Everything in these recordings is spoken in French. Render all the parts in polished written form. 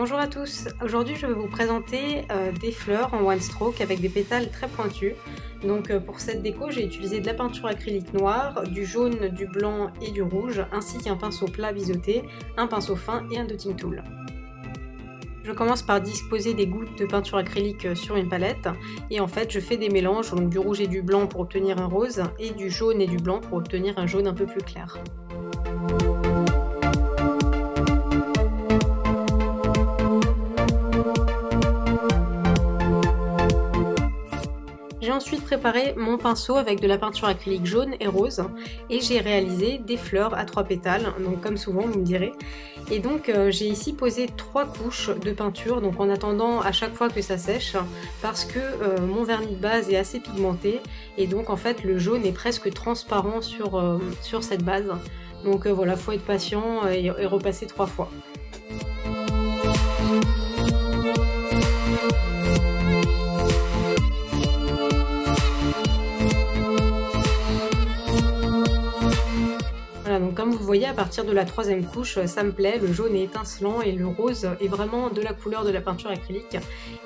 Bonjour à tous, aujourd'hui je vais vous présenter des fleurs en one stroke avec des pétales très pointus. Donc pour cette déco j'ai utilisé de la peinture acrylique noire, du jaune, du blanc et du rouge, ainsi qu'un pinceau plat biseauté, un pinceau fin et un dotting tool. Je commence par disposer des gouttes de peinture acrylique sur une palette et en fait je fais des mélanges, donc du rouge et du blanc pour obtenir un rose et du jaune et du blanc pour obtenir un jaune un peu plus clair. J'ai ensuite préparé mon pinceau avec de la peinture acrylique jaune et rose et j'ai réalisé des fleurs à 3 pétales, donc comme souvent vous me direz. Et donc j'ai ici posé 3 couches de peinture, donc en attendant à chaque fois que ça sèche, parce que mon vernis de base est assez pigmenté et donc en fait le jaune est presque transparent sur cette base. Donc voilà, faut être patient et repasser 3 fois. Voilà, donc comme vous voyez, à partir de la 3e couche, ça me plaît, le jaune est étincelant et le rose est vraiment de la couleur de la peinture acrylique.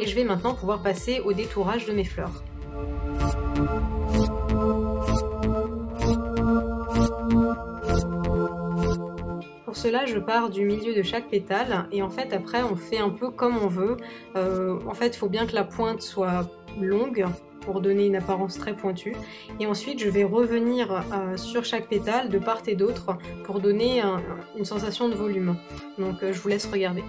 Et je vais maintenant pouvoir passer au détourage de mes fleurs. Pour cela, je pars du milieu de chaque pétale et en fait après on fait un peu comme on veut. En fait, il faut bien que la pointe soit longue pour donner une apparence très pointue. Et ensuite, je vais revenir sur chaque pétale de part et d'autre pour donner une sensation de volume. Donc je vous laisse regarder.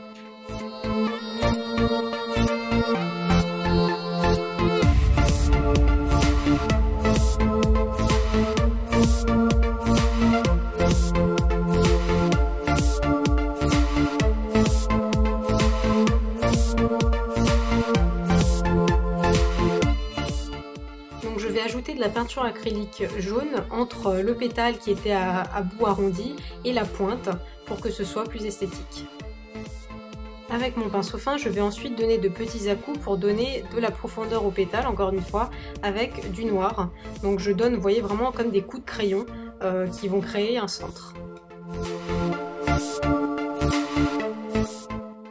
Je vais ajouter de la peinture acrylique jaune entre le pétale qui était à bout arrondi et la pointe pour que ce soit plus esthétique. Avec mon pinceau fin, je vais ensuite donner de petits à-coups pour donner de la profondeur au pétale, encore une fois, avec du noir. Donc je donne, vous voyez, vraiment comme des coups de crayon qui vont créer un centre.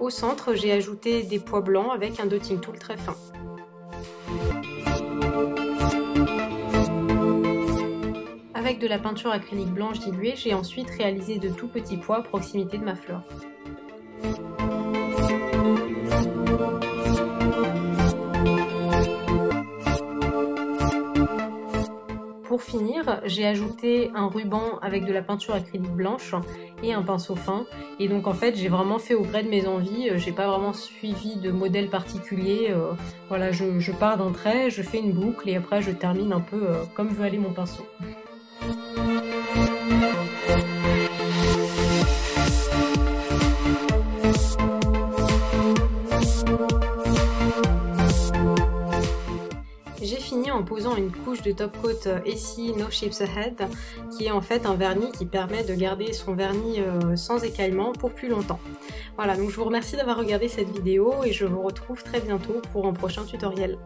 Au centre, j'ai ajouté des pois blancs avec un dotting tool très fin. Avec de la peinture acrylique blanche diluée, j'ai ensuite réalisé de tout petits pois à proximité de ma fleur. Pour finir, j'ai ajouté un ruban avec de la peinture acrylique blanche et un pinceau fin. Et donc en fait, j'ai vraiment fait au gré de mes envies, j'ai pas vraiment suivi de modèle particulier. Voilà, je pars d'un trait, je fais une boucle et après je termine un peu comme veut aller mon pinceau. J'ai fini en posant une couche de top coat Essie No Chips Ahead, qui est en fait un vernis qui permet de garder son vernis sans écaillement pour plus longtemps. Voilà, donc je vous remercie d'avoir regardé cette vidéo et je vous retrouve très bientôt pour un prochain tutoriel.